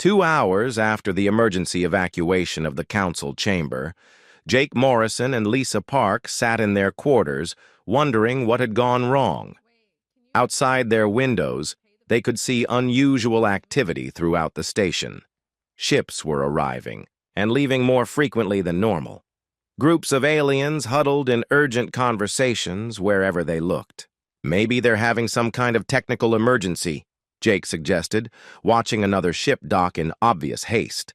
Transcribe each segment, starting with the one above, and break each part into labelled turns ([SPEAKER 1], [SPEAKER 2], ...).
[SPEAKER 1] 2 hours after the emergency evacuation of the council chamber, Jake Morrison and Lisa Park sat in their quarters, wondering what had gone wrong. Outside their windows, they could see unusual activity throughout the station. Ships were arriving, and leaving more frequently than normal. Groups of aliens huddled in urgent conversations wherever they looked. Maybe they're having some kind of technical emergency, Jake suggested, watching another ship dock in obvious haste.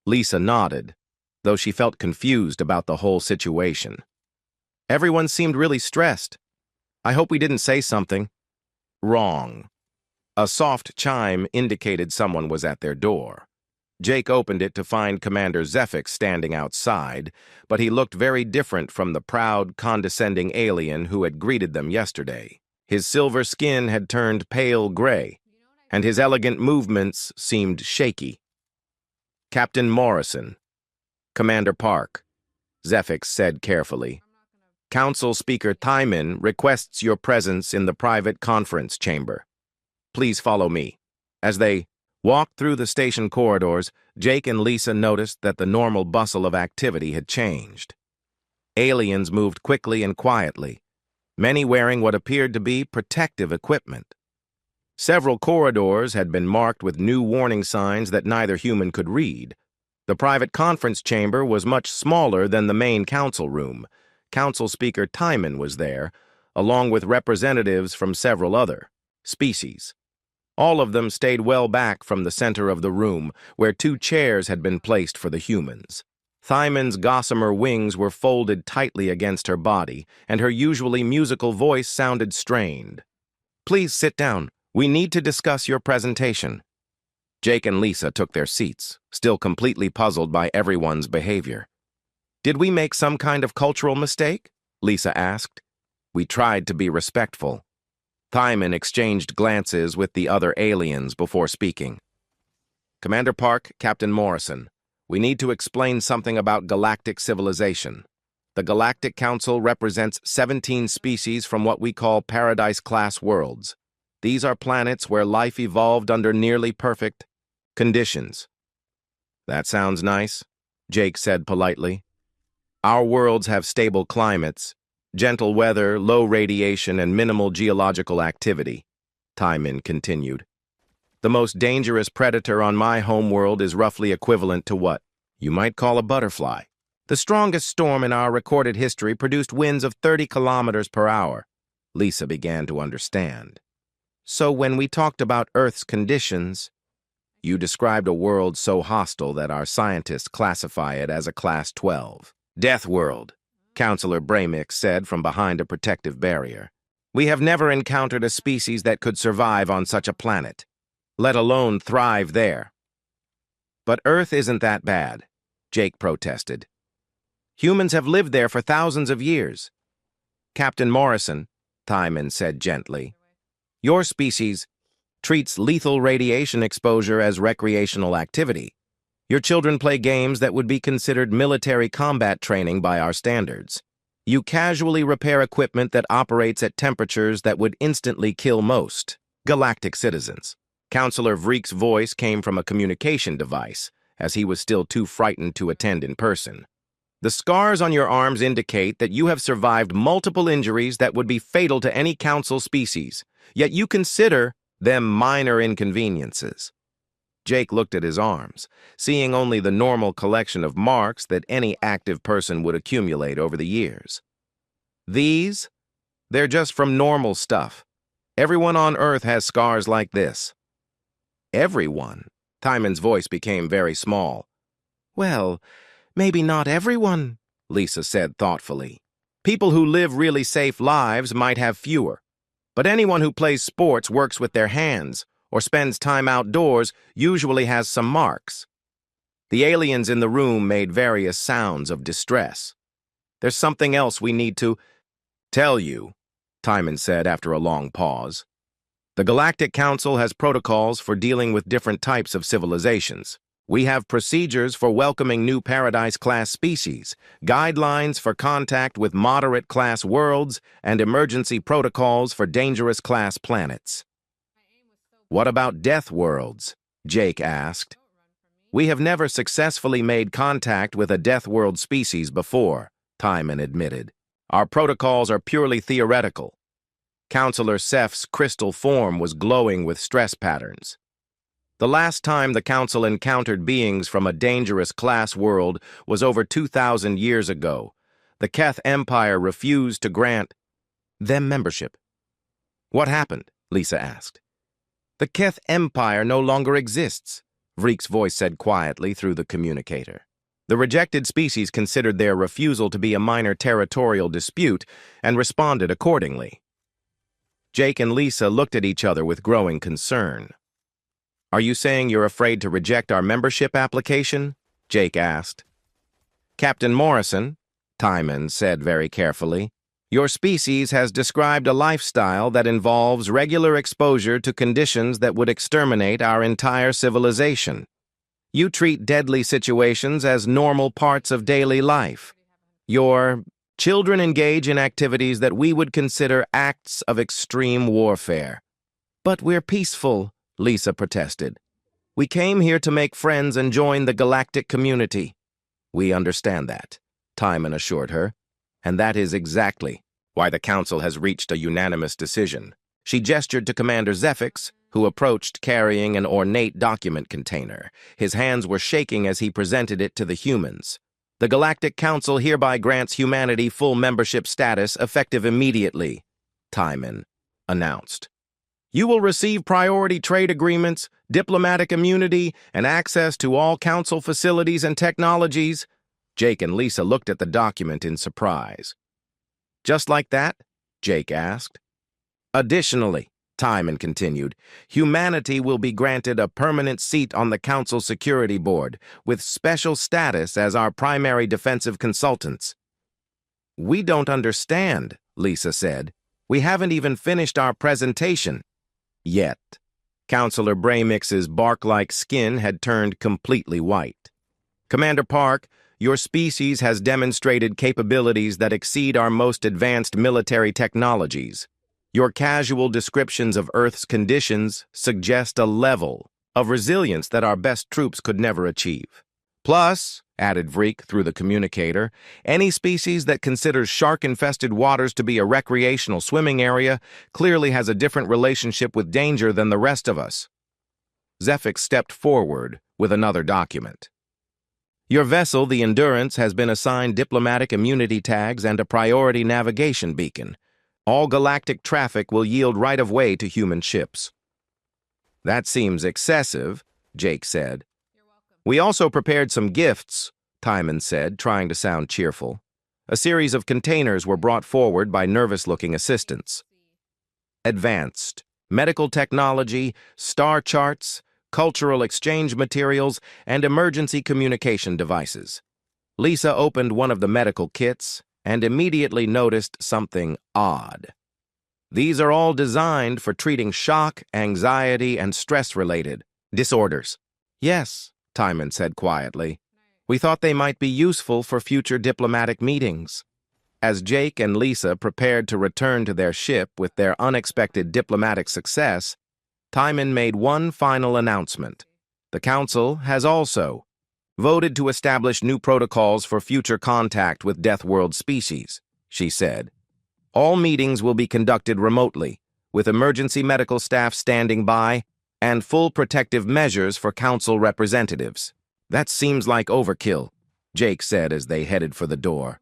[SPEAKER 1] Lisa nodded, though she felt confused about the whole situation. Everyone seemed really stressed. I hope we didn't say something wrong. A soft chime indicated someone was at their door. Jake opened it to find Commander Zephyx standing outside, but he looked very different from the proud, condescending alien who had greeted them yesterday. His silver skin had turned pale gray, and his elegant movements seemed shaky. Captain Morrison. Commander Park, Zephyx said carefully. Council Speaker Thyman requests your presence in the private conference chamber. Please follow me. As they walked through the station corridors, Jake and Lisa noticed that the normal bustle of activity had changed. Aliens moved quickly and quietly, many wearing what appeared to be protective equipment. Several corridors had been marked with new warning signs that neither human could read. The private conference chamber was much smaller than the main council room. Council Speaker Thyman was there, along with representatives from several other species. All of them stayed well back from the center of the room, where 2 chairs had been placed for the humans. Thyman's gossamer wings were folded tightly against her body, and her usually musical voice sounded strained. Please sit down. We need to discuss your presentation. Jake and Lisa took their seats, still completely puzzled by everyone's behavior. Did we make some kind of cultural mistake? Lisa asked. We tried to be respectful. Thyman exchanged glances with the other aliens before speaking. Commander Park, Captain Morrison, we need to explain something about galactic civilization. The Galactic Council represents 17 species from what we call Paradise-class worlds. These are planets where life evolved under nearly perfect conditions. That sounds nice, Jake said politely. Our worlds have stable climates, gentle weather, low radiation, and minimal geological activity, Thyman continued. The most dangerous predator on my homeworld is roughly equivalent to what you might call a butterfly. The strongest storm in our recorded history produced winds of 30 kilometers per hour. Lisa began to understand. So when we talked about Earth's conditions, you described a world so hostile that our scientists classify it as a Class 12. Deathworld, Counselor Bramix said from behind a protective barrier. We have never encountered a species that could survive on such a planet, let alone thrive there. But Earth isn't that bad, Jake protested. Humans have lived there for thousands of years. Captain Morrison, Thyman said gently, your species treats lethal radiation exposure as recreational activity. Your children play games that would be considered military combat training by our standards. You casually repair equipment that operates at temperatures that would instantly kill most galactic citizens. Counselor Vreek's voice came from a communication device, as he was still too frightened to attend in person. The scars on your arms indicate that you have survived multiple injuries that would be fatal to any council species, yet you consider them minor inconveniences. Jake looked at his arms, seeing only the normal collection of marks that any active person would accumulate over the years. They're just from normal stuff. Everyone on Earth has scars like this. Everyone? Thyman's voice became very small. Well, maybe not everyone, Lisa said thoughtfully. People who live really safe lives might have fewer, but anyone who plays sports, works with their hands, or spends time outdoors usually has some marks. The aliens in the room made various sounds of distress. There's something else we need to tell you, Thyman said after a long pause. The Galactic Council has protocols for dealing with different types of civilizations. We have procedures for welcoming new Paradise-class species, guidelines for contact with moderate-class worlds, and emergency protocols for dangerous-class planets. What about Deathworlds? Jake asked. We have never successfully made contact with a Deathworld species before, Timon admitted. Our protocols are purely theoretical. Counselor Seth's crystal form was glowing with stress patterns. The last time the Council encountered beings from a dangerous class world was over 2,000 years ago. The Keth Empire refused to grant them membership. What happened? Lisa asked. The Keth Empire no longer exists, Vreek's voice said quietly through the communicator. The rejected species considered their refusal to be a minor territorial dispute and responded accordingly. Jake and Lisa looked at each other with growing concern. Are you saying you're afraid to reject our membership application? Jake asked. Captain Morrison, Timon said very carefully, your species has described a lifestyle that involves regular exposure to conditions that would exterminate our entire civilization. You treat deadly situations as normal parts of daily life. Your children engage in activities that we would consider acts of extreme warfare. But we're peaceful, Lisa protested. We came here to make friends and join the galactic community. We understand that, Timon assured her, and that is exactly why the Council has reached a unanimous decision. She gestured to Commander Zephix, who approached carrying an ornate document container. His hands were shaking as he presented it to the humans. The Galactic Council hereby grants humanity full membership status effective immediately, Timon announced. You will receive priority trade agreements, diplomatic immunity, and access to all Council facilities and technologies. Jake and Lisa looked at the document in surprise. Just like that? Jake asked. Additionally, Timon continued, humanity will be granted a permanent seat on the Council Security Board, with special status as our primary defensive consultants. We don't understand, Lisa said. We haven't even finished our presentation. Yet. Counselor Braymix's bark-like skin had turned completely white. Commander Park, your species has demonstrated capabilities that exceed our most advanced military technologies. Your casual descriptions of Earth's conditions suggest a level of resilience that our best troops could never achieve. Plus, added Vreek through the communicator, any species that considers shark-infested waters to be a recreational swimming area clearly has a different relationship with danger than the rest of us. Zephix stepped forward with another document. Your vessel, the Endurance, has been assigned diplomatic immunity tags and a priority navigation beacon. All galactic traffic will yield right of way to human ships. That seems excessive, Jake said. We also prepared some gifts, Timon said, trying to sound cheerful. A series of containers were brought forward by nervous-looking assistants. Advanced medical technology, star charts, cultural exchange materials, and emergency communication devices. Lisa opened one of the medical kits and immediately noticed something odd. These are all designed for treating shock, anxiety, and stress-related disorders. Yes, Timon said quietly. We thought they might be useful for future diplomatic meetings. As Jake and Lisa prepared to return to their ship with their unexpected diplomatic success, Timon made one final announcement. The Council has also voted to establish new protocols for future contact with Deathworld species, she said. All meetings will be conducted remotely, with emergency medical staff standing by and full protective measures for Council representatives. That seems like overkill, Jake said as they headed for the door.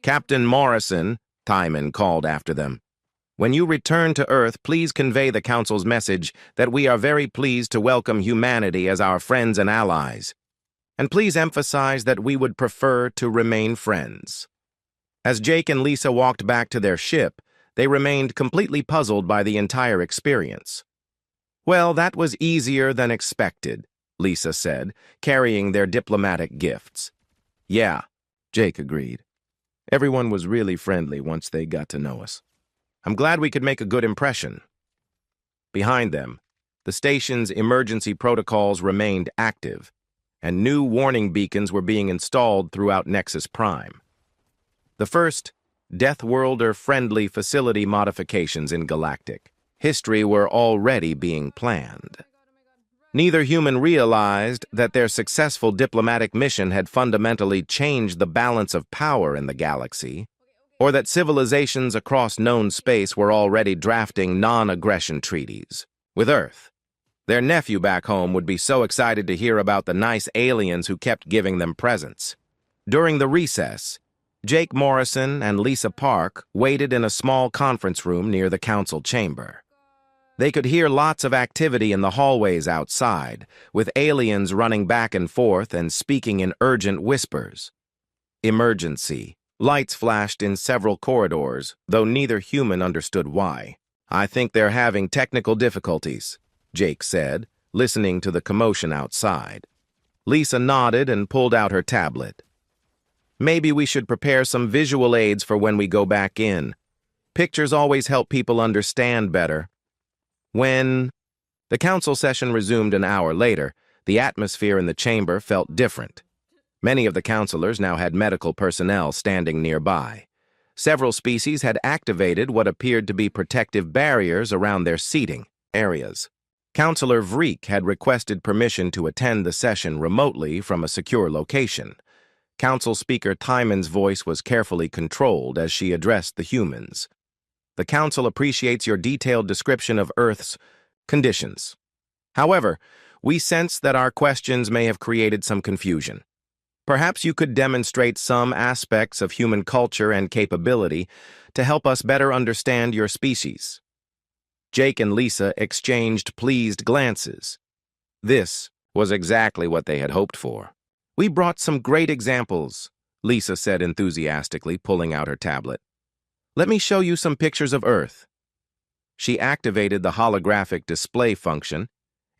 [SPEAKER 1] Captain Morrison, Timon called after them. When you return to Earth, please convey the Council's message that we are very pleased to welcome humanity as our friends and allies. And please emphasize that we would prefer to remain friends. As Jake and Lisa walked back to their ship, they remained completely puzzled by the entire experience. Well, that was easier than expected, Lisa said, carrying their diplomatic gifts. Yeah, Jake agreed. Everyone was really friendly once they got to know us. I'm glad we could make a good impression. Behind them, the station's emergency protocols remained active, and new warning beacons were being installed throughout Nexus Prime. The first Deathworlder-friendly facility modifications in galactic history were already being planned. Neither human realized that their successful diplomatic mission had fundamentally changed the balance of power in the galaxy, or that civilizations across known space were already drafting non-aggression treaties with Earth. Their nephew back home would be so excited to hear about the nice aliens who kept giving them presents. During the recess, Jake Morrison and Lisa Park waited in a small conference room near the council chamber. They could hear lots of activity in the hallways outside, with aliens running back and forth and speaking in urgent whispers. Emergency. Lights flashed in several corridors, though neither human understood why. "I think they're having technical difficulties," Jake said, listening to the commotion outside. Lisa nodded and pulled out her tablet. "Maybe we should prepare some visual aids for when we go back in. Pictures always help people understand better." When the council session resumed an hour later, the atmosphere in the chamber felt different. Many of the counselors now had medical personnel standing nearby. Several species had activated what appeared to be protective barriers around their seating areas. Counselor Vreek had requested permission to attend the session remotely from a secure location. Council Speaker Timon's voice was carefully controlled as she addressed the humans. "The Council appreciates your detailed description of Earth's conditions. However, we sense that our questions may have created some confusion. Perhaps you could demonstrate some aspects of human culture and capability to help us better understand your species." Jake and Lisa exchanged pleased glances. This was exactly what they had hoped for. "We brought some great examples," Lisa said enthusiastically, pulling out her tablet. "Let me show you some pictures of Earth." She activated the holographic display function,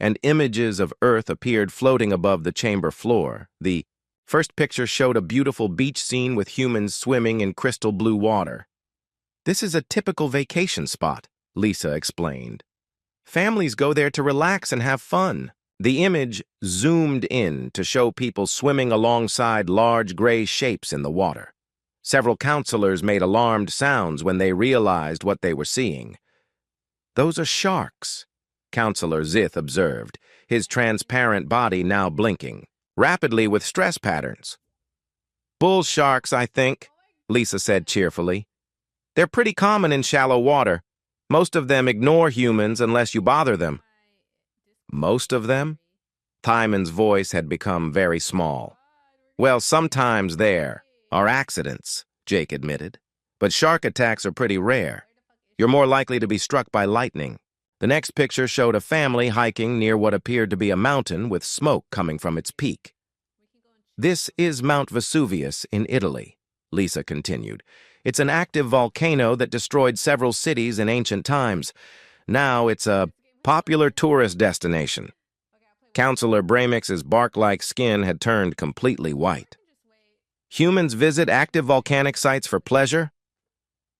[SPEAKER 1] and images of Earth appeared floating above the chamber floor. The first picture showed a beautiful beach scene with humans swimming in crystal blue water. "This is a typical vacation spot," Lisa explained. "Families go there to relax and have fun." The image zoomed in to show people swimming alongside large gray shapes in the water. Several counselors made alarmed sounds when they realized what they were seeing. "Those are sharks," Counselor Zith observed, his transparent body now blinking rapidly with stress patterns. "Bull sharks, I think," Lisa said cheerfully. "They're pretty common in shallow water. Most of them ignore humans unless you bother them." "Most of them?" Timon's voice had become very small. "Well, sometimes there are accidents," Jake admitted. "But shark attacks are pretty rare. You're more likely to be struck by lightning." The next picture showed a family hiking near what appeared to be a mountain with smoke coming from its peak. "This is Mount Vesuvius in Italy," Lisa continued. "It's an active volcano that destroyed several cities in ancient times. Now it's a popular tourist destination." Counselor Bramix's bark-like skin had turned completely white. "Humans visit active volcanic sites for pleasure?"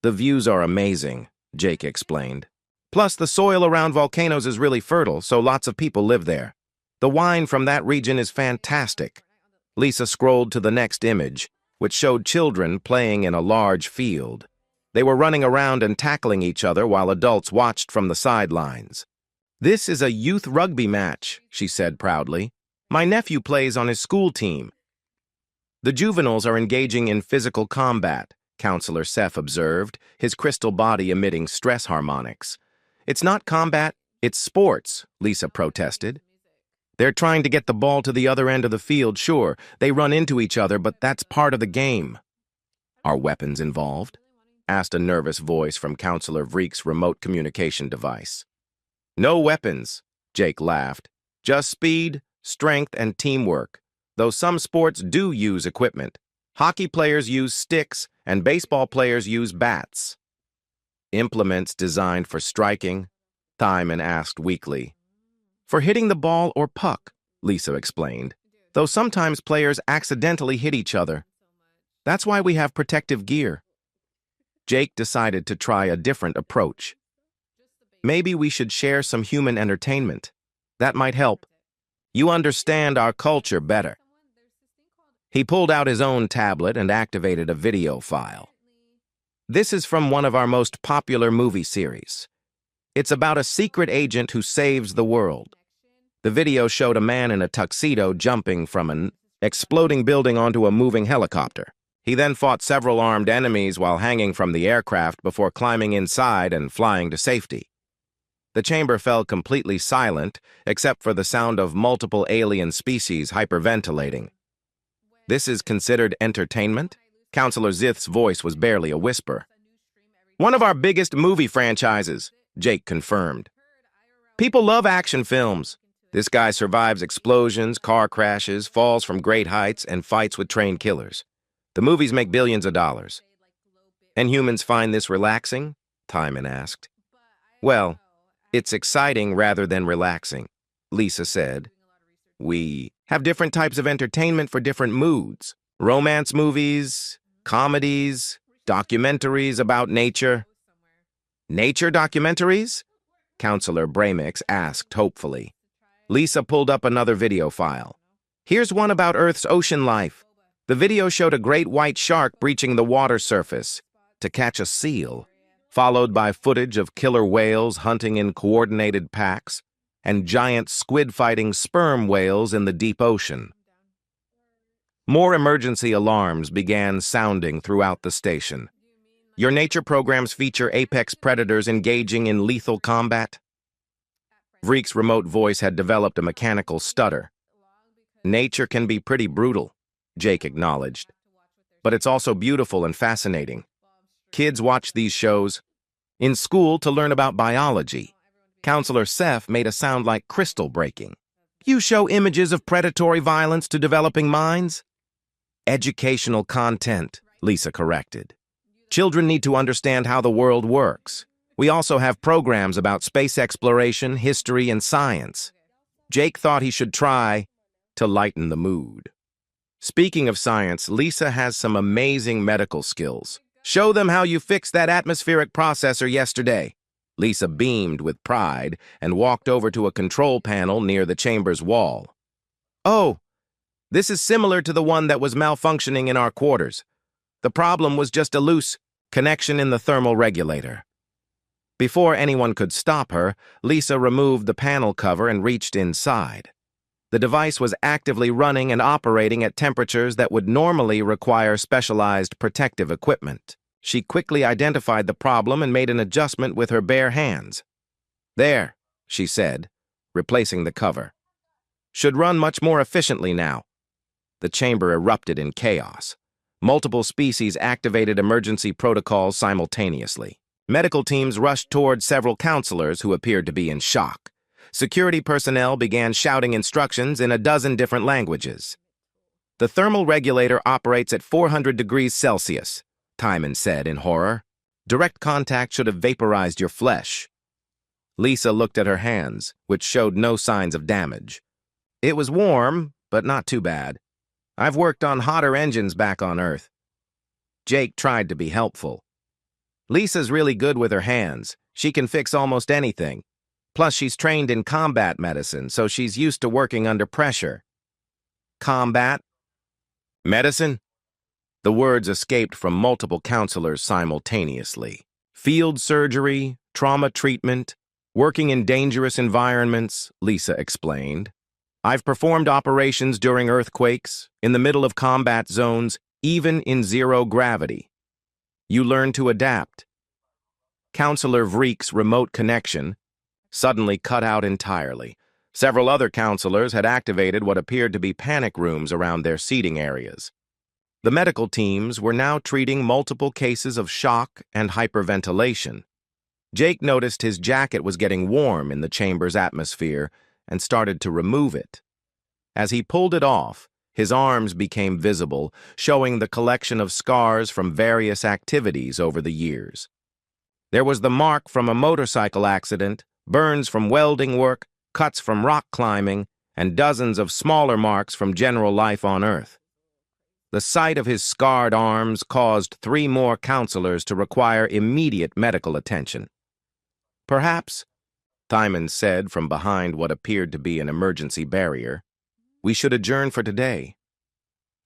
[SPEAKER 1] "The views are amazing," Jake explained. "Plus, the soil around volcanoes is really fertile, so lots of people live there. The wine from that region is fantastic." Lisa scrolled to the next image, which showed children playing in a large field. They were running around and tackling each other while adults watched from the sidelines. "This is a youth rugby match," she said proudly. "My nephew plays on his school team." "The juveniles are engaging in physical combat," Counselor Seth observed, his crystal body emitting stress harmonics. "It's not combat, it's sports," Lisa protested. "They're trying to get the ball to the other end of the field, sure. They run into each other, but that's part of the game." "Are weapons involved?" asked a nervous voice from Counselor Vreek's remote communication device. "No weapons," Jake laughed. "Just speed, strength, and teamwork. Though some sports do use equipment. Hockey players use sticks, and baseball players use bats." "Implements designed for striking?" Timon asked weakly. "For hitting the ball or puck," Lisa explained, "though sometimes players accidentally hit each other. That's why we have protective gear." Jake decided to try a different approach. "Maybe we should share some human entertainment. That might help. You understand our culture better." He pulled out his own tablet and activated a video file. "This is from one of our most popular movie series. It's about a secret agent who saves the world. The video showed a man in a tuxedo jumping from an exploding building onto a moving helicopter. He then fought several armed enemies while hanging from the aircraft before climbing inside and flying to safety. The chamber fell completely silent, except for the sound of multiple alien species hyperventilating. "This is considered entertainment?" Counselor Zith's voice was barely a whisper. "One of our biggest movie franchises," Jake confirmed. "People love action films. This guy survives explosions, car crashes, falls from great heights, and fights with trained killers. The movies make billions of dollars." "And humans find this relaxing?" Timon asked. "Well, it's exciting rather than relaxing," Lisa said. "We have different types of entertainment for different moods. Romance movies, comedies, documentaries about nature." "Nature documentaries?" Counselor Bramix asked hopefully. Lisa pulled up another video file. "Here's one about Earth's ocean life." The video showed a great white shark breaching the water surface to catch a seal, followed by footage of killer whales hunting in coordinated packs and giant squid fighting sperm whales in the deep ocean. More emergency alarms began sounding throughout the station. "Your nature programs feature apex predators engaging in lethal combat?" Vreek's remote voice had developed a mechanical stutter. "Nature can be pretty brutal," Jake acknowledged. "But it's also beautiful and fascinating. Kids watch these shows in school to learn about biology." Counselor Seth made a sound like crystal breaking. "You show images of predatory violence to developing minds?" "Educational content," Lisa corrected. "Children need to understand how the world works. We also have programs about space exploration, history, and science." Jake thought he should try to lighten the mood. "Speaking of science, Lisa has some amazing medical skills. Show them how you fixed that atmospheric processor yesterday." Lisa beamed with pride and walked over to a control panel near the chamber's wall. "Oh, this is similar to the one that was malfunctioning in our quarters. The problem was just a loose connection in the thermal regulator." Before anyone could stop her, Lisa removed the panel cover and reached inside. The device was actively running and operating at temperatures that would normally require specialized protective equipment. She quickly identified the problem and made an adjustment with her bare hands. "There," she said, replacing the cover. "Should run much more efficiently now." The chamber erupted in chaos. Multiple species activated emergency protocols simultaneously. Medical teams rushed toward several counselors who appeared to be in shock. Security personnel began shouting instructions in a dozen different languages. "The thermal regulator operates at 400 degrees Celsius, Timon said in horror. "Direct contact should have vaporized your flesh." Lisa looked at her hands, which showed no signs of damage. "It was warm, but not too bad. I've worked on hotter engines back on Earth." Jake tried to be helpful. "Lisa's really good with her hands. She can fix almost anything. Plus, she's trained in combat medicine, so she's used to working under pressure." "Combat? Medicine?" The words escaped from multiple counselors simultaneously. "Field surgery, trauma treatment, working in dangerous environments," Lisa explained. "I've performed operations during earthquakes, in the middle of combat zones, even in zero gravity. You learn to adapt." Counselor Vreek's remote connection suddenly cut out entirely. Several other counselors had activated what appeared to be panic rooms around their seating areas. The medical teams were now treating multiple cases of shock and hyperventilation. Jake noticed his jacket was getting warm in the chamber's atmosphere and started to remove it. As he pulled it off, his arms became visible, showing the collection of scars from various activities over the years. There was the mark from a motorcycle accident, burns from welding work, cuts from rock climbing, and dozens of smaller marks from general life on Earth. The sight of his scarred arms caused 3 more counselors to require immediate medical attention. "Perhaps," Timon said from behind what appeared to be an emergency barrier, "we should adjourn for today."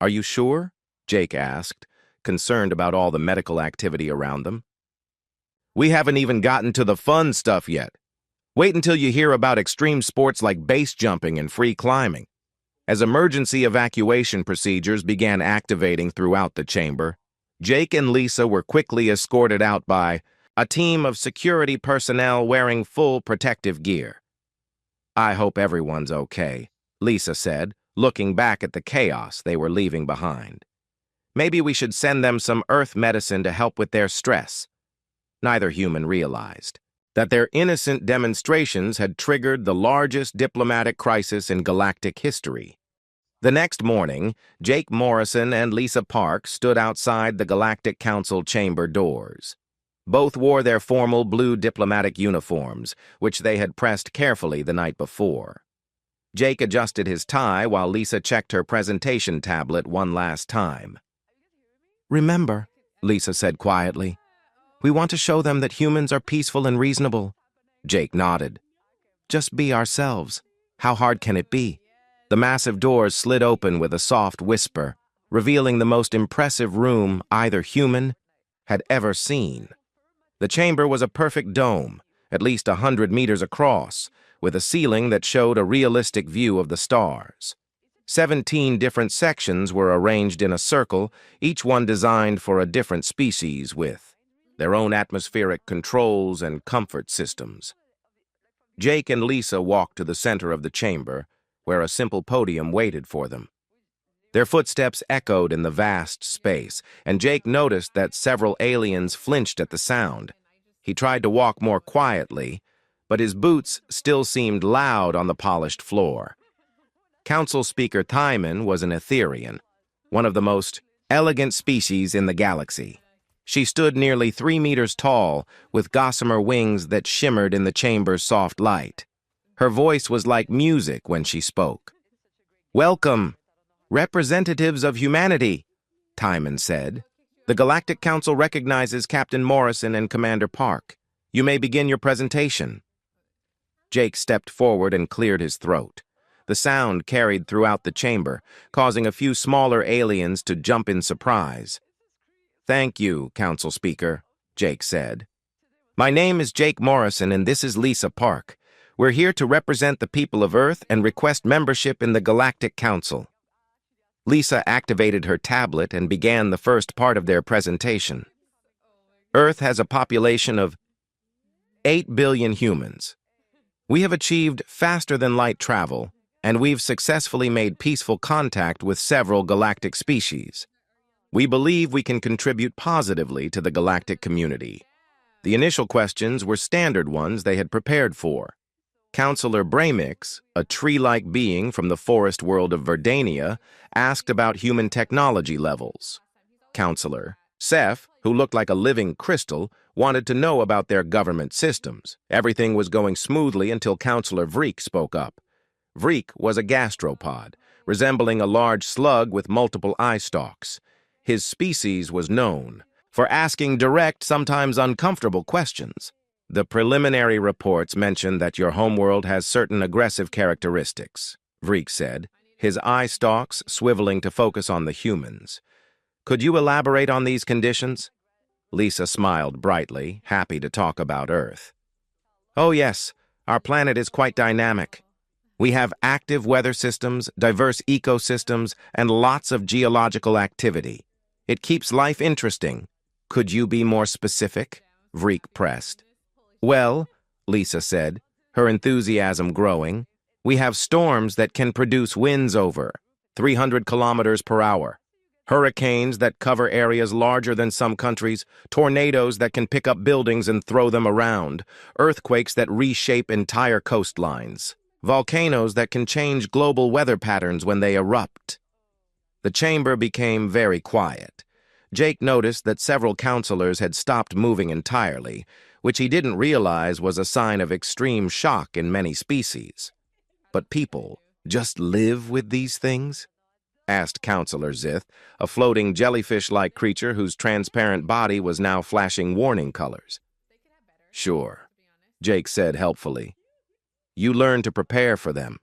[SPEAKER 1] "Are you sure?" Jake asked, concerned about all the medical activity around them. "We haven't even gotten to the fun stuff yet." Wait until you hear about extreme sports like base jumping and free climbing. As emergency evacuation procedures began activating throughout the chamber, Jake and Lisa were quickly escorted out by a team of security personnel wearing full protective gear. "I hope everyone's okay," Lisa said, looking back at the chaos they were leaving behind. "Maybe we should send them some earth medicine to help with their stress." Neither human realized that their innocent demonstrations had triggered the largest diplomatic crisis in galactic history. The next morning, Jake Morrison and Lisa Park stood outside the Galactic Council chamber doors. Both wore their formal blue diplomatic uniforms, which they had pressed carefully the night before. Jake adjusted his tie while Lisa checked her presentation tablet one last time. "Remember," Lisa said quietly, "we want to show them that humans are peaceful and reasonable." Jake nodded. "Just be ourselves. How hard can it be?" The massive doors slid open with a soft whisper, revealing the most impressive room either human had ever seen. The chamber was a perfect dome, at least 100 meters across, with a ceiling that showed a realistic view of the stars. 17 different sections were arranged in a circle, each one designed for a different species with their own atmospheric controls and comfort systems. Jake and Lisa walked to the center of the chamber, where a simple podium waited for them. Their footsteps echoed in the vast space, and Jake noticed that several aliens flinched at the sound. He tried to walk more quietly, but his boots still seemed loud on the polished floor. Council Speaker Timon was an Etherian, one of the most elegant species in the galaxy. She stood nearly 3 meters tall, with gossamer wings that shimmered in the chamber's soft light. Her voice was like music when she spoke. "Welcome, representatives of humanity," Timon said. "The Galactic Council recognizes Captain Morrison and Commander Park. You may begin your presentation." Jake stepped forward and cleared his throat. The sound carried throughout the chamber, causing a few smaller aliens to jump in surprise. "Thank you, Council Speaker," Jake said. "My name is Jake Morrison, and this is Lisa Park. We're here to represent the people of Earth and request membership in the Galactic Council." Lisa activated her tablet and began the first part of their presentation. "Earth has a population of 8 billion humans. We have achieved faster-than-light travel, and we've successfully made peaceful contact with several galactic species. We believe we can contribute positively to the galactic community." The initial questions were standard ones they had prepared for. Counselor Bramix, a tree-like being from the forest world of Verdania, asked about human technology levels. Counselor Seth, who looked like a living crystal, wanted to know about their government systems. Everything was going smoothly until Counselor Vreek spoke up. Vreek was a gastropod, resembling a large slug with multiple eye stalks. His species was known for asking direct, sometimes uncomfortable questions. "The preliminary reports mention that your homeworld has certain aggressive characteristics," Vreek said, his eye stalks swiveling to focus on the humans. "Could you elaborate on these conditions?" Lisa smiled brightly, happy to talk about Earth. "Oh yes, our planet is quite dynamic. We have active weather systems, diverse ecosystems, and lots of geological activity. It keeps life interesting. Could you be more specific?" Vreek pressed. "Well," Lisa said, her enthusiasm growing, "we have storms that can produce winds over 300 kilometers per hour, hurricanes that cover areas larger than some countries, tornadoes that can pick up buildings and throw them around, earthquakes that reshape entire coastlines, volcanoes that can change global weather patterns when they erupt." The chamber became very quiet. Jake noticed that several counselors had stopped moving entirely, which he didn't realize was a sign of extreme shock in many species. "But people just live with these things?" asked Counselor Zith, a floating jellyfish-like creature whose transparent body was now flashing warning colors. "Sure," Jake said helpfully. "You learn to prepare for them.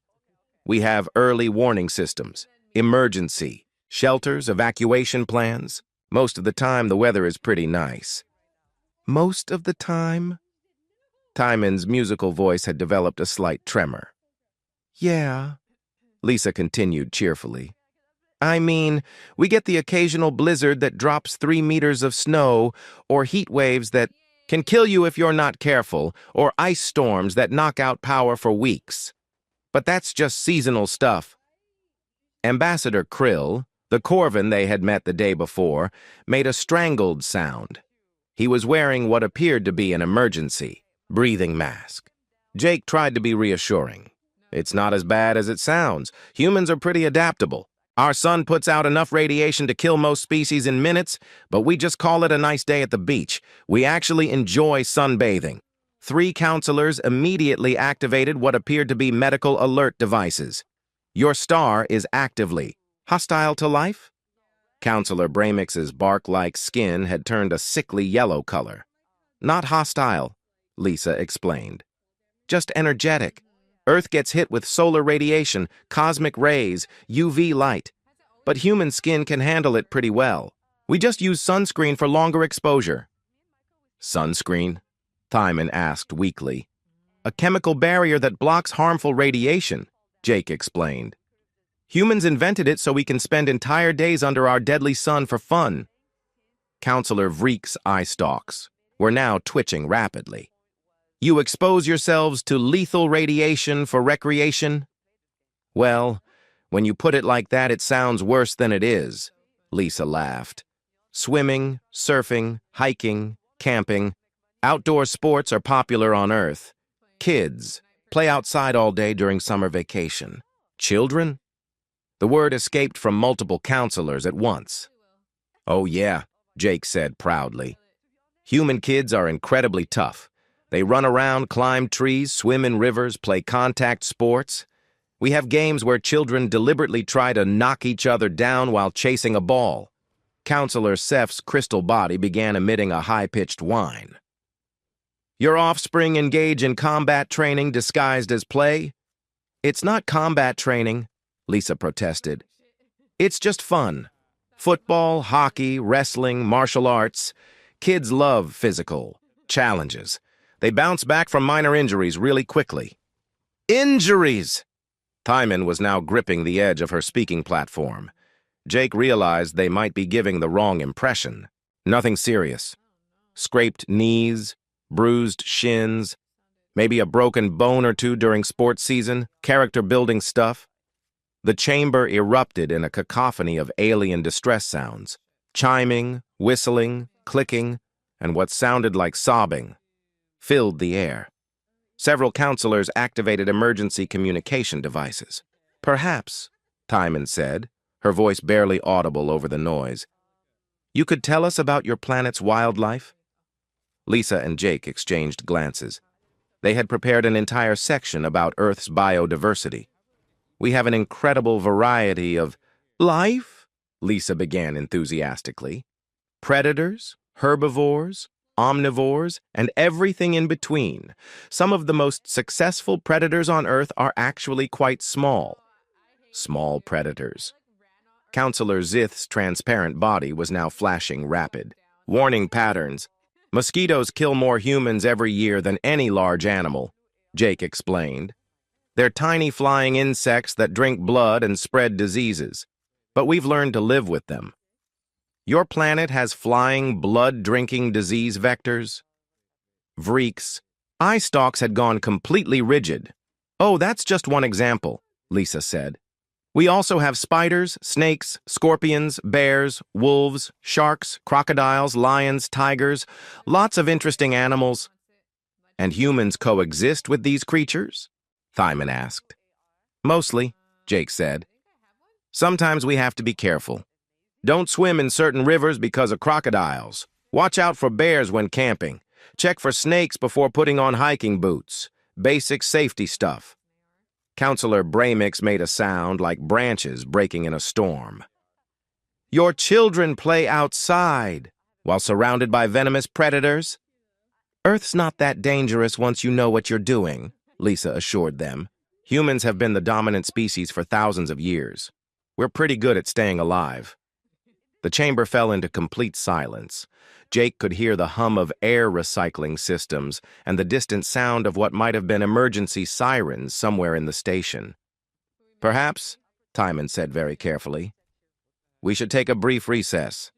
[SPEAKER 1] We have early warning systems, emergency, shelters, evacuation plans. Most of the time, the weather is pretty nice." "Most of the time?" Timon's musical voice had developed a slight tremor. Yeah, Lisa continued cheerfully. I mean, we get the occasional blizzard that drops 3 meters of snow, or heat waves that can kill you if you're not careful, or ice storms that knock out power for weeks. But that's just seasonal stuff. Ambassador Krill, the Corvin they had met the day before, made a strangled sound. He was wearing what appeared to be an emergency breathing mask. Jake tried to be reassuring. It's not as bad as it sounds. Humans are pretty adaptable. Our sun puts out enough radiation to kill most species in minutes, but we just call it a nice day at the beach. We actually enjoy sunbathing. 3 counselors immediately activated what appeared to be medical alert devices. Your star is actively hostile to life? Counselor Bramix's bark-like skin had turned a sickly yellow color. Not hostile, Lisa explained. Just energetic. Earth gets hit with solar radiation, cosmic rays, UV light. But human skin can handle it pretty well. We just use sunscreen for longer exposure. Sunscreen? Timon asked weakly. A chemical barrier that blocks harmful radiation, Jake explained. Humans invented it so we can spend entire days under our deadly sun for fun. Counselor Vreek's eye stalks were now twitching rapidly. You expose yourselves to lethal radiation for recreation? Well, when you put it like that, it sounds worse than it is, Lisa laughed. Swimming, surfing, hiking, camping, outdoor sports are popular on Earth. Kids play outside all day during summer vacation. Children? The word escaped from multiple counselors at once. Oh yeah, Jake said proudly. Human kids are incredibly tough. They run around, climb trees, swim in rivers, play contact sports. We have games where children deliberately try to knock each other down while chasing a ball. Counselor Seth's crystal body began emitting a high-pitched whine. Your offspring engage in combat training disguised as play? It's not combat training, Lisa protested. It's just fun. Football, hockey, wrestling, martial arts. Kids love physical challenges. They bounce back from minor injuries really quickly. Injuries! Timon was now gripping the edge of her speaking platform. Jake realized they might be giving the wrong impression. Nothing serious. Scraped knees, bruised shins, maybe a broken bone or two during sports season, character-building stuff. The chamber erupted in a cacophony of alien distress sounds, chiming, whistling, clicking, and what sounded like sobbing filled the air. Several counselors activated emergency communication devices. Perhaps, Timon said, her voice barely audible over the noise, you could tell us about your planet's wildlife? Lisa and Jake exchanged glances. They had prepared an entire section about Earth's biodiversity. We have an incredible variety of life, Lisa began enthusiastically. Predators, herbivores, omnivores, and everything in between. Some of the most successful predators on Earth are actually quite small. Small predators. Counselor Zith's transparent body was now flashing rapid. Warning patterns. Mosquitoes kill more humans every year than any large animal, Jake explained. They're tiny flying insects that drink blood and spread diseases. But we've learned to live with them. Your planet has flying, blood-drinking disease vectors? Vreek's eye stalks had gone completely rigid. Oh, that's just one example, Lisa said. We also have spiders, snakes, scorpions, bears, wolves, sharks, crocodiles, lions, tigers, lots of interesting animals. And humans coexist with these creatures? Timon asked. Mostly, Jake said. Sometimes we have to be careful. Don't swim in certain rivers because of crocodiles. Watch out for bears when camping. Check for snakes before putting on hiking boots. Basic safety stuff. Counselor Bramix made a sound like branches breaking in a storm. Your children play outside while surrounded by venomous predators? Earth's not that dangerous once you know what you're doing, Lisa assured them. Humans have been the dominant species for thousands of years. We're pretty good at staying alive. The chamber fell into complete silence. Jake could hear the hum of air recycling systems and the distant sound of what might have been emergency sirens somewhere in the station. "Perhaps," Timon said very carefully, "we should take a brief recess."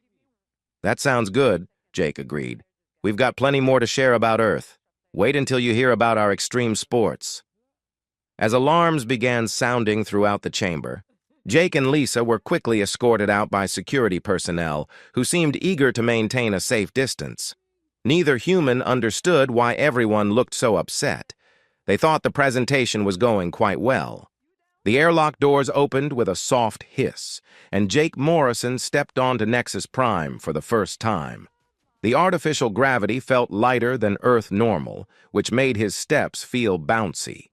[SPEAKER 1] "That sounds good," Jake agreed. "We've got plenty more to share about Earth. Wait until you hear about our extreme sports." As alarms began sounding throughout the chamber, Jake and Lisa were quickly escorted out by security personnel who seemed eager to maintain a safe distance. Neither human understood why everyone looked so upset. They thought the presentation was going quite well. The airlock doors opened with a soft hiss, and Jake Morrison stepped onto Nexus Prime for the first time. The artificial gravity felt lighter than Earth normal, which made his steps feel bouncy.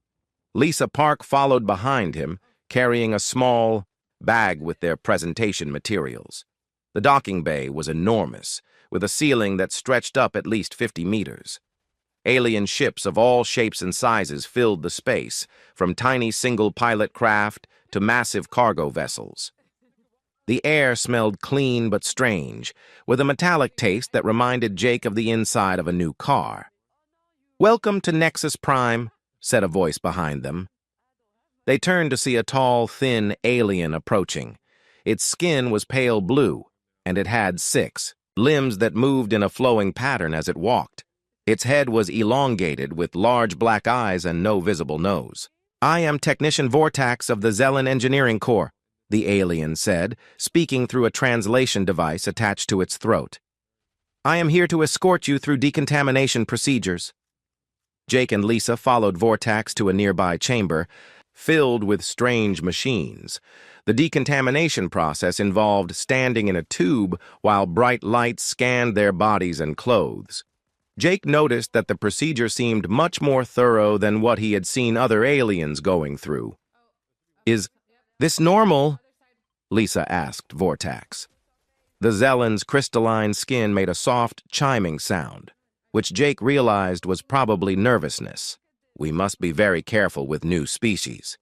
[SPEAKER 1] Lisa Park followed behind him, carrying a small bag with their presentation materials. The docking bay was enormous, with a ceiling that stretched up at least 50 meters. Alien ships of all shapes and sizes filled the space, from tiny single-pilot craft to massive cargo vessels. The air smelled clean but strange, with a metallic taste that reminded Jake of the inside of a new car. "Welcome to Nexus Prime," said a voice behind them. They turned to see a tall, thin alien approaching. Its skin was pale blue, and it had 6 limbs that moved in a flowing pattern as it walked. Its head was elongated with large black eyes and no visible nose. "I am Technician Vortax of the Zelen Engineering Corps," the alien said, speaking through a translation device attached to its throat. "I am here to escort you through decontamination procedures." Jake and Lisa followed Vortax to a nearby chamber, filled with strange machines. The decontamination process involved standing in a tube while bright lights scanned their bodies and clothes. Jake noticed that the procedure seemed much more thorough than what he had seen other aliens going through. "Is this normal?" Lisa asked Vortax. The Zelen's crystalline skin made a soft, chiming sound, which Jake realized was probably nervousness. "We must be very careful with new species.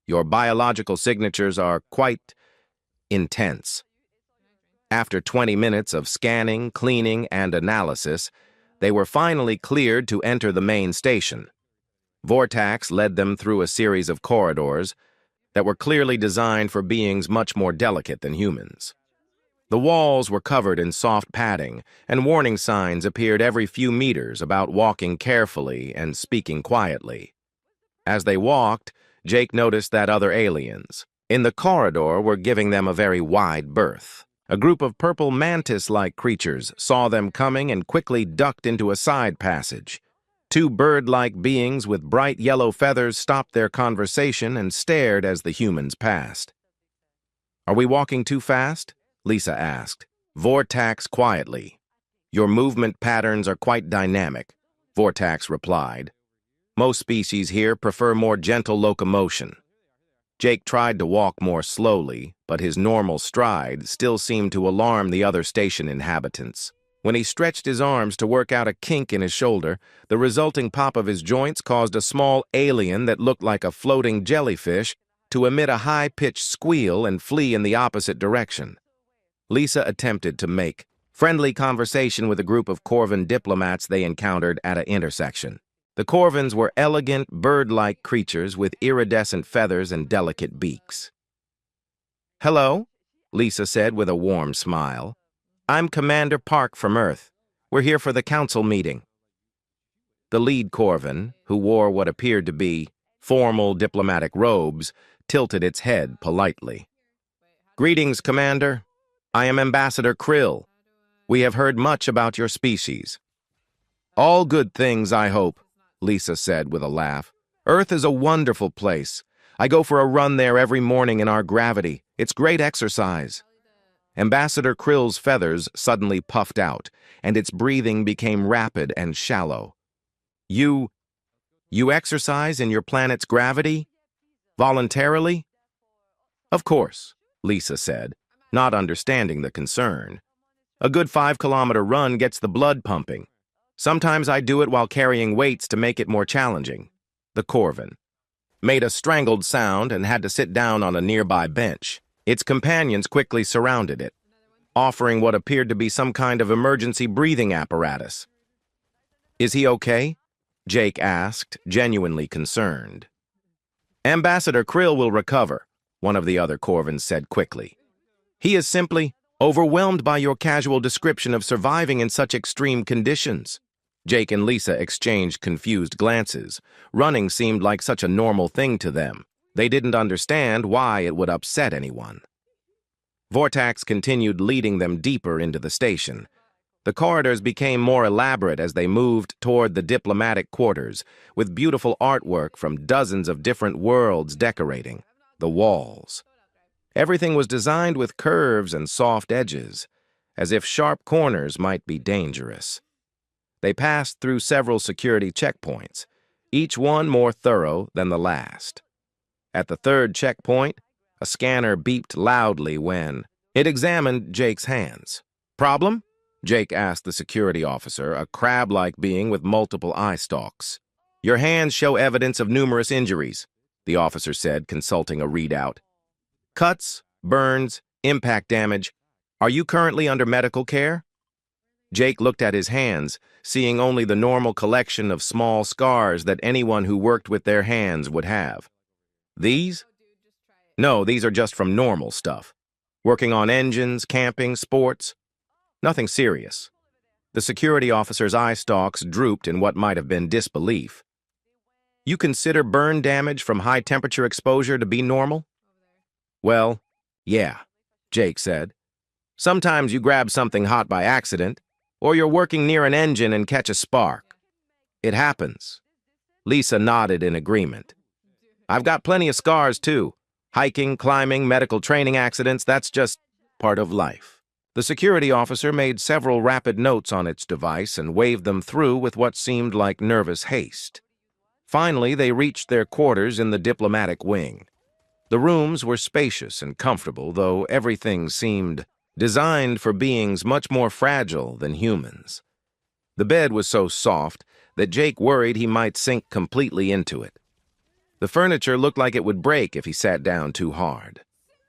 [SPEAKER 1] Your biological signatures are quite intense." After 20 minutes of scanning, cleaning, and analysis, they were finally cleared to enter the main station. Vortax led them through a series of corridors that were clearly designed for beings much more delicate than humans. The walls were covered in soft padding, and warning signs appeared every few meters about walking carefully and speaking quietly. As they walked, Jake noticed that other aliens in the corridor were giving them a very wide berth. A group of purple mantis-like creatures saw them coming and quickly ducked into a side passage. 2 bird-like beings with bright yellow feathers stopped their conversation and stared as the humans passed. "Are we walking too fast?" Lisa asked. Vortax quietly. "Your movement patterns are quite dynamic," Vortax replied. "Most species here prefer more gentle locomotion." Jake tried to walk more slowly, but his normal stride still seemed to alarm the other station inhabitants. When he stretched his arms to work out a kink in his shoulder, the resulting pop of his joints caused a small alien that looked like a floating jellyfish to emit a high-pitched squeal and flee in the opposite direction. Lisa attempted to make friendly conversation with a group of Corvan diplomats they encountered at an intersection. The Corvans were elegant, bird-like creatures with iridescent feathers and delicate beaks. "Hello," Lisa said with a warm smile. "I'm Commander Park from Earth. We're here for the council meeting." The lead Corvan, who wore what appeared to be formal diplomatic robes, tilted its head politely. "Greetings, Commander. I am Ambassador Krill. We have heard much about your species." "All good things, I hope," Lisa said with a laugh. "Earth is a wonderful place. I go for a run there every morning in our gravity. It's great exercise." Ambassador Krill's feathers suddenly puffed out, and its breathing became rapid and shallow. You exercise in your planet's gravity? Voluntarily?" "Of course," Lisa said, not understanding the concern. "A good 5-kilometer run gets the blood pumping. Sometimes I do it while carrying weights to make it more challenging." The Corvan made a strangled sound and had to sit down on a nearby bench. Its companions quickly surrounded it. offering what appeared to be some kind of emergency breathing apparatus. "Is he okay?" Jake asked, genuinely concerned. "Ambassador Krill will recover," one of the other Corvins said quickly. "He is simply overwhelmed by your casual description of surviving in such extreme conditions." Jake and Lisa exchanged confused glances. Running seemed like such a normal thing to them. They didn't understand why it would upset anyone. Vortax continued leading them deeper into the station. The corridors became more elaborate as they moved toward the diplomatic quarters, with beautiful artwork from dozens of different worlds decorating the walls. Everything was designed with curves and soft edges, as if sharp corners might be dangerous. They passed through several security checkpoints, each one more thorough than the last. At the third checkpoint, a scanner beeped loudly when it examined Jake's hands. "Problem?" Jake asked the security officer, a crab-like being with multiple eye stalks. "Your hands show evidence of numerous injuries," the officer said, consulting a readout. "Cuts, burns, impact damage. Are you currently under medical care?" Jake looked at his hands, seeing only the normal collection of small scars that anyone who worked with their hands would have. "These? No, these are just from normal stuff. Working on engines, camping, sports. Nothing serious." The security officer's eye stalks drooped in what might have been disbelief. "You consider burn damage from high-temperature exposure to be normal?" "Well, yeah," Jake said. "Sometimes you grab something hot by accident, or you're working near an engine and catch a spark. It happens." Lisa nodded in agreement. "I've got plenty of scars, too. Hiking, climbing, medical training accidents, that's just part of life." The security officer made several rapid notes on its device and waved them through with what seemed like nervous haste. Finally, they reached their quarters in the diplomatic wing. The rooms were spacious and comfortable, though everything seemed designed for beings much more fragile than humans. The bed was so soft that Jake worried he might sink completely into it. The furniture looked like it would break if he sat down too hard.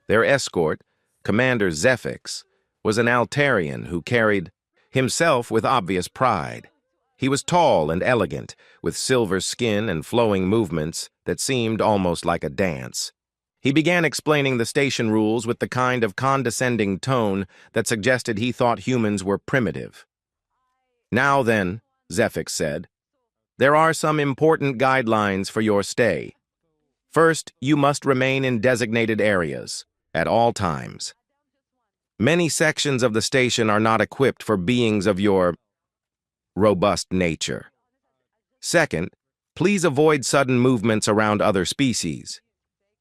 [SPEAKER 1] Their escort, Commander Zephix, was an Altarian who carried himself with obvious pride. He was tall and elegant, with silver skin and flowing movements that seemed almost like a dance. He began explaining the station rules with the kind of condescending tone that suggested he thought humans were primitive. "Now then," Zephix said, "there are some important guidelines for your stay. First, you must remain in designated areas at all times. Many sections of the station are not equipped for beings of your robust nature. Second, please avoid sudden movements around other species.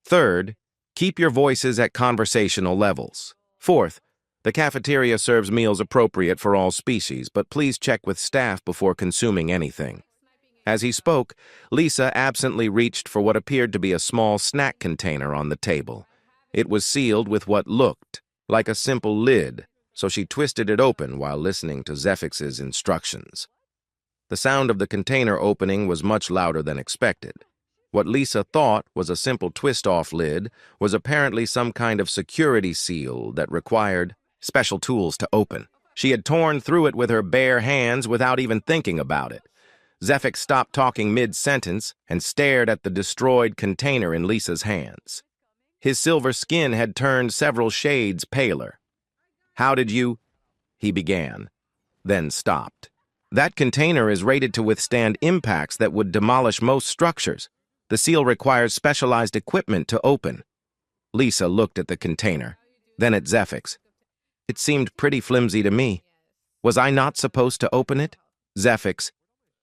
[SPEAKER 1] Third, keep your voices at conversational levels. Fourth, the cafeteria serves meals appropriate for all species, but please check with staff before consuming anything." As he spoke, Lisa absently reached for what appeared to be a small snack container on the table. It was sealed with what looked like a simple lid, so she twisted it open while listening to Zephix's instructions. The sound of the container opening was much louder than expected. What Lisa thought was a simple twist-off lid was apparently some kind of security seal that required special tools to open. She had torn through it with her bare hands without even thinking about it. Zephix stopped talking mid-sentence and stared at the destroyed container in Lisa's hands. His silver skin had turned several shades paler. "How did you—" he began, then stopped. "That container is rated to withstand impacts that would demolish most structures. The seal requires specialized equipment to open." Lisa looked at the container, then at Zephix. "It seemed pretty flimsy to me. Was I not supposed to open it?" Zephix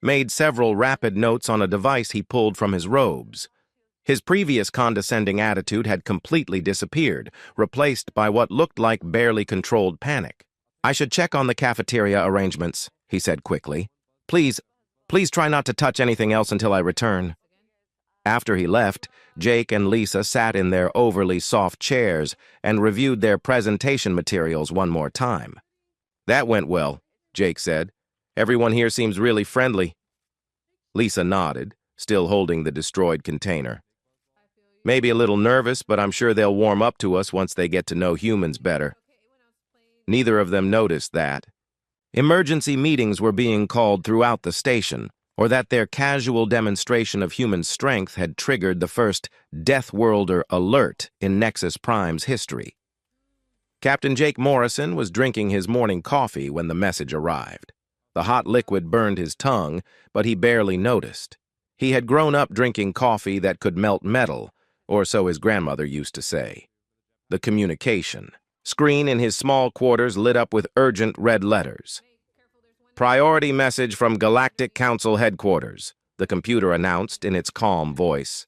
[SPEAKER 1] made several rapid notes on a device he pulled from his robes. His previous condescending attitude had completely disappeared, replaced by what looked like barely controlled panic. "I should check on the cafeteria arrangements," he said quickly. Please try not to touch anything else until I return." After he left, Jake and Lisa sat in their overly soft chairs and reviewed their presentation materials one more time. "That went well," Jake said. "Everyone here seems really friendly." Lisa nodded, still holding the destroyed container. "Maybe a little nervous, but I'm sure they'll warm up to us once they get to know humans better." Neither of them noticed that emergency meetings were being called throughout the station, or that their casual demonstration of human strength had triggered the first Deathworlder alert in Nexus Prime's history. Captain Jake Morrison was drinking his morning coffee when the message arrived. The hot liquid burned his tongue, but he barely noticed. He had grown up drinking coffee that could melt metal, or so his grandmother used to say. The communication screen in his small quarters lit up with urgent red letters. "Priority message from Galactic Council headquarters," the computer announced in its calm voice.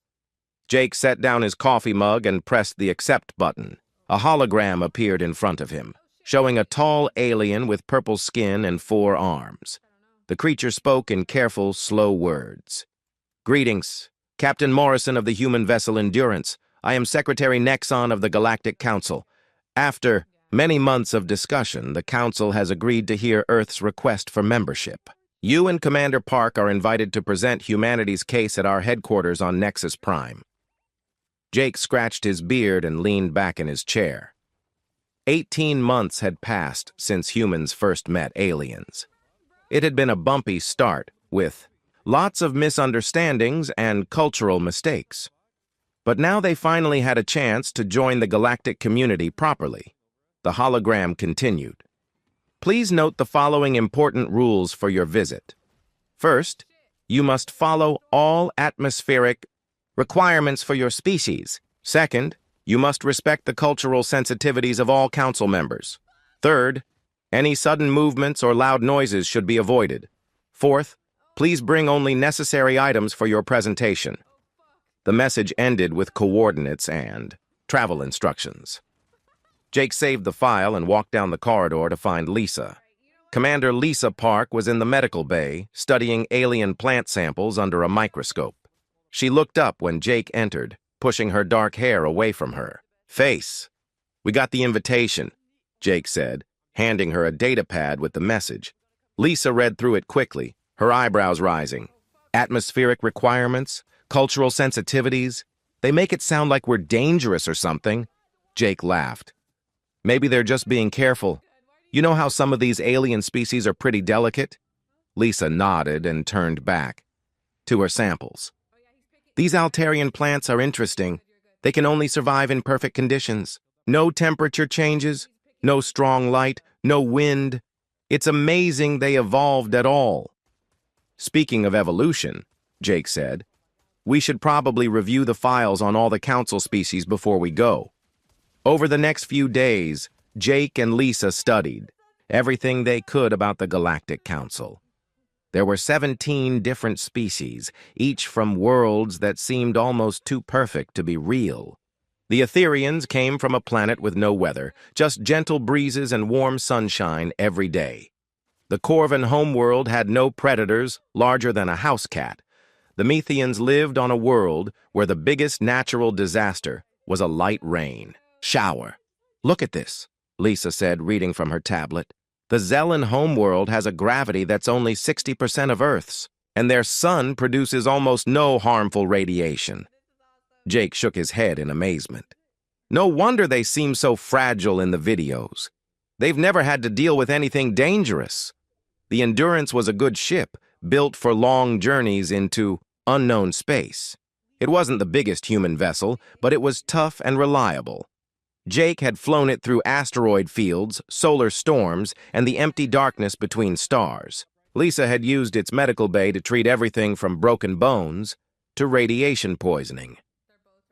[SPEAKER 1] Jake set down his coffee mug and pressed the accept button. A hologram appeared in front of him, showing a tall alien with purple skin and 4 arms. The creature spoke in careful, slow words. "Greetings, Captain Morrison of the human vessel Endurance. I am Secretary Nexon of the Galactic Council. After many months of discussion, the Council has agreed to hear Earth's request for membership. You and Commander Park are invited to present humanity's case at our headquarters on Nexus Prime." Jake scratched his beard and leaned back in his chair. 18 months had passed since humans first met aliens. It had been a bumpy start, with lots of misunderstandings and cultural mistakes. But now they finally had a chance to join the galactic community properly. The hologram continued. "Please note the following important rules for your visit. First, you must follow all atmospheric requirements for your species. Second, you must respect the cultural sensitivities of all council members. Third, any sudden movements or loud noises should be avoided. Fourth, please bring only necessary items for your presentation." The message ended with coordinates and travel instructions. Jake saved the file and walked down the corridor to find Lisa. Commander Lisa Park was in the medical bay, studying alien plant samples under a microscope. She looked up when Jake entered, pushing her dark hair away from her. "Face, we got the invitation," Jake said, handing her a datapad with the message. Lisa read through it quickly, her eyebrows rising. "Atmospheric requirements? Cultural sensitivities? They make it sound like we're dangerous or something." Jake laughed. "Maybe they're just being careful. You know how some of these alien species are pretty delicate?" Lisa nodded and turned back to her samples. "These Altarian plants are interesting. They can only survive in perfect conditions. No temperature changes, no strong light, no wind. It's amazing they evolved at all." "Speaking of evolution," Jake said, "we should probably review the files on all the council species before we go." Over the next few days, Jake and Lisa studied everything they could about the Galactic Council. There were 17 different species, each from worlds that seemed almost too perfect to be real. The Etherians came from a planet with no weather, just gentle breezes and warm sunshine every day. The Corvan homeworld had no predators larger than a house cat. The Methians lived on a world where the biggest natural disaster was a light rain shower. "Look at this," Lisa said, reading from her tablet. "The Zellan homeworld has a gravity that's only 60% of Earth's, and their sun produces almost no harmful radiation." Jake shook his head in amazement. "No wonder they seem so fragile in the videos. They've never had to deal with anything dangerous." The Endurance was a good ship, built for long journeys into unknown space. It wasn't the biggest human vessel, but it was tough and reliable. Jake had flown it through asteroid fields, solar storms, and the empty darkness between stars. Lisa had used its medical bay to treat everything from broken bones to radiation poisoning.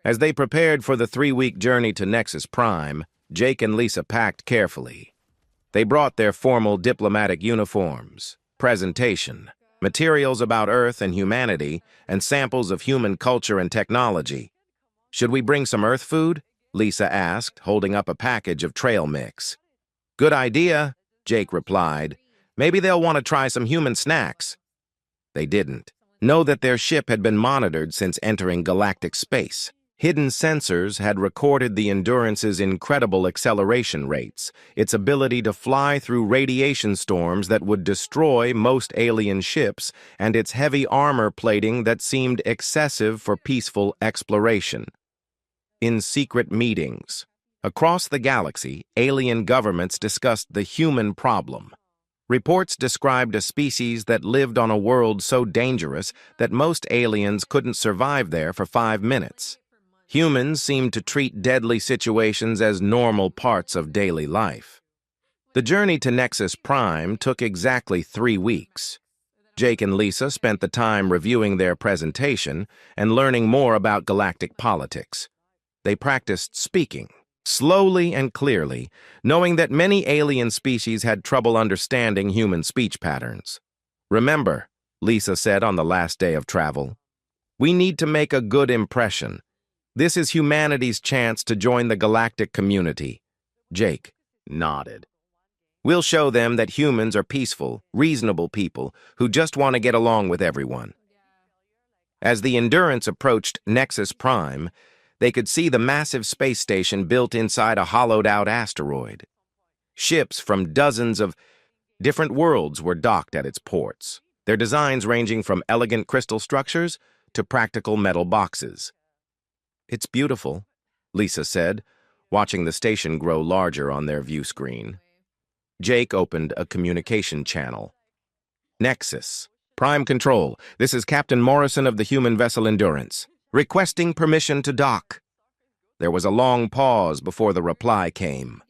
[SPEAKER 1] As they prepared for the 3-week journey to Nexus Prime, Jake and Lisa packed carefully. They brought their formal diplomatic uniforms, presentation, materials about Earth and humanity, and samples of human culture and technology. "Should we bring some Earth food?" Lisa asked, holding up a package of trail mix. "Good idea," Jake replied. "Maybe they'll want to try some human snacks." They didn't. Know that their ship had been monitored since entering galactic space. Hidden sensors had recorded the Endurance's incredible acceleration rates, its ability to fly through radiation storms that would destroy most alien ships, and its heavy armor plating that seemed excessive for peaceful exploration. In secret meetings, Across the galaxy, alien governments discussed the human problem. Reports described a species that lived on a world so dangerous that most aliens couldn't survive there for 5 minutes. Humans seemed to treat deadly situations as normal parts of daily life. The journey to Nexus Prime took exactly 3 weeks. Jake and Lisa spent the time reviewing their presentation and learning more about galactic politics. They practiced speaking, slowly and clearly, knowing that many alien species had trouble understanding human speech patterns. "Remember," Lisa said on the last day of travel, "we need to make a good impression. This is humanity's chance to join the galactic community." Jake nodded. "We'll show them that humans are peaceful, reasonable people who just want to get along with everyone." As the Endurance approached Nexus Prime, they could see the massive space station built inside a hollowed-out asteroid. Ships from dozens of different worlds were docked at its ports, their designs ranging from elegant crystal structures to practical metal boxes. "It's beautiful," Lisa said, watching the station grow larger on their view screen. Jake opened a communication channel. "Nexus. Prime Control. This is Captain Morrison of the human vessel Endurance. Requesting permission to dock." There was a long pause before the reply came.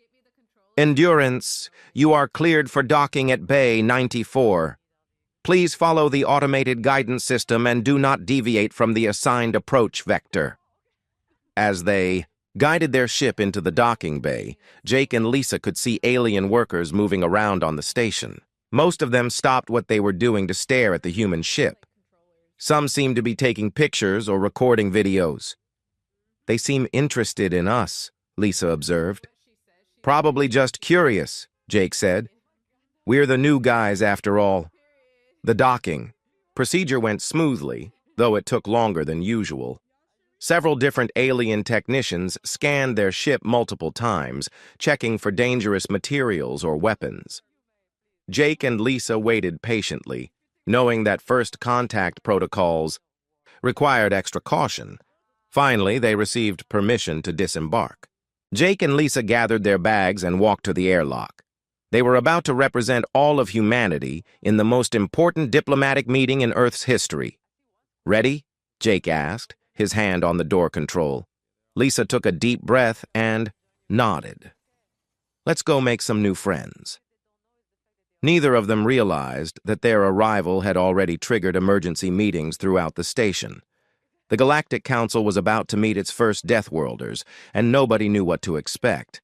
[SPEAKER 1] "Endurance, you are cleared for docking at Bay 94. Please follow the automated guidance system and do not deviate from the assigned approach vector." As they guided their ship into the docking bay, Jake and Lisa could see alien workers moving around on the station. Most of them stopped what they were doing to stare at the human ship. Some seemed to be taking pictures or recording videos. "They seem interested in us," Lisa observed. "Probably just curious," Jake said. "We're the new guys after all." The docking procedure went smoothly, though it took longer than usual. Several different alien technicians scanned their ship multiple times, checking for dangerous materials or weapons. Jake and Lisa waited patiently, knowing that first contact protocols required extra caution. Finally, they received permission to disembark. Jake and Lisa gathered their bags and walked to the airlock. They were about to represent all of humanity in the most important diplomatic meeting in Earth's history. "Ready?" Jake asked, his hand on the door control. Lisa took a deep breath and nodded. "Let's go make some new friends." Neither of them realized that their arrival had already triggered emergency meetings throughout the station. The Galactic Council was about to meet its first Deathworlders, and nobody knew what to expect.